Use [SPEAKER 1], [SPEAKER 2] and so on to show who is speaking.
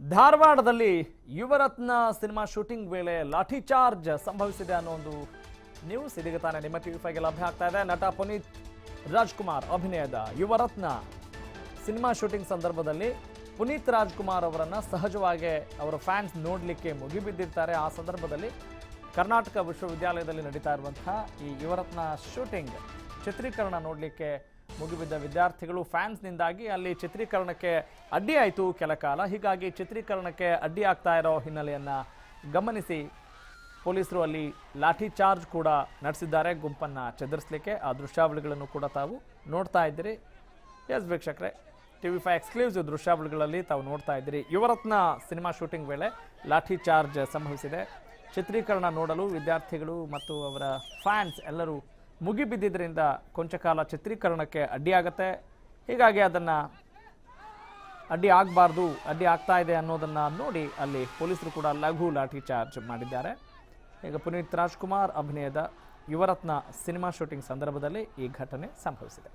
[SPEAKER 1] ಧಾರವಾಡದಲ್ಲಿ Yuvarathna cinema shooting ವೇಳೆ ಲಾಠಿ charge ಸಂಭವಿಸಿದೆ ಅನ್ನೋ ಒಂದು ನ್ಯೂಸ್ ಇದೀಗ ತಾನೇ ನಿಮ್ಮ ಟಿವಿ5ಗೆ ಲಭ್ಯ ಆಗ್ತಾ ಇದೆ. ನಟ ಪುನೀತ್ ರಾಜ್ಕುಮಾರ್ ಅಭಿನಯದ ಯುವರತ್ನ ಸಿನಿಮಾ ಶೂಟಿಂಗ್ ಸಂದರ್ಭದಲ್ಲಿ ಪುನೀತ್ ರಾಜ್ಕುಮಾರ್ ಅವರನ್ನ ಸಹಜವಾಗಿ ಅವರ ಫ್ಯಾನ್ಸ್ ನೋಡಲಿಕ್ಕೆ ಮುಗಿಬಿದ್ದಿರ್ತಾರೆ. ಆ ಸಂದರ್ಭದಲ್ಲಿ ಕರ್ನಾಟಕ ವಿಶ್ವವಿದ್ಯಾಲಯದಲ್ಲಿ ನಡೀತಾ ಇರುವಂತಹ ಈ ಯುವರತ್ನ ಶೂಟಿಂಗ್ ಚಿತ್ರೀಕರಣ ನೋಡಲಿಕ್ಕೆ ಮುಗಿಬಿದ್ದ ವಿದ್ಯಾರ್ಥಿಗಳು ಫ್ಯಾನ್ಸ್ನಿಂದಾಗಿ ಅಲ್ಲಿ ಚಿತ್ರೀಕರಣಕ್ಕೆ ಅಡ್ಡಿ ಆಯಿತು ಕೆಲ ಕಾಲ. ಹೀಗಾಗಿ ಚಿತ್ರೀಕರಣಕ್ಕೆ ಅಡ್ಡಿ ಆಗ್ತಾ ಇರೋ ಹಿನ್ನೆಲೆಯನ್ನು ಗಮನಿಸಿ ಪೊಲೀಸರು ಅಲ್ಲಿ ಲಾಠಿ ಚಾರ್ಜ್ ಕೂಡ ನಡೆಸಿದ್ದಾರೆ ಗುಂಪನ್ನು ಚದುರಿಸಲಿಕ್ಕೆ. ಆ ದೃಶ್ಯಾವಳಿಗಳನ್ನು ಕೂಡ ತಾವು ನೋಡ್ತಾ ಇದ್ದೀರಿ. ಎಸ್ ವೀಕ್ಷಕರೇ, ಟಿವಿ5 ಎಕ್ಸ್ಕ್ಲೂಸಿವ್ ದೃಶ್ಯಾವಳಿಗಳಲ್ಲಿ ತಾವು ನೋಡ್ತಾ ಇದ್ದೀರಿ. ಯುವರತ್ನ ಸಿನಿಮಾ ಶೂಟಿಂಗ್ ವೇಳೆ ಲಾಠಿ ಚಾರ್ಜ್ ಸಂಭವಿಸಿದೆ. ಚಿತ್ರೀಕರಣ ನೋಡಲು ವಿದ್ಯಾರ್ಥಿಗಳು ಮತ್ತು ಅವರ ಫ್ಯಾನ್ಸ್ ಎಲ್ಲರೂ ಮುಗಿಬಿದ್ದಿದ್ದರಿಂದ ಕೊಂಚ ಕಾಲ ಚಿತ್ರೀಕರಣಕ್ಕೆ ಅಡ್ಡಿಯಾಗತ್ತೆ. ಹೀಗಾಗಿ ಅದನ್ನು ಅಡ್ಡಿ ಆಗಬಾರ್ದು, ಅಡ್ಡಿ ಆಗ್ತಾ ಇದೆ ಅನ್ನೋದನ್ನು ನೋಡಿ ಅಲ್ಲಿ ಪೊಲೀಸರು ಕೂಡ ಲಘು ಲಾಠಿ ಚಾರ್ಜ್ ಮಾಡಿದ್ದಾರೆ. ಈಗ ಪುನೀತ್ ರಾಜ್ಕುಮಾರ್ ಅಭಿನಯದ ಯುವರತ್ನ ಸಿನಿಮಾ ಶೂಟಿಂಗ್ ಸಂದರ್ಭದಲ್ಲಿ ಈ ಘಟನೆ ಸಂಭವಿಸಿದೆ.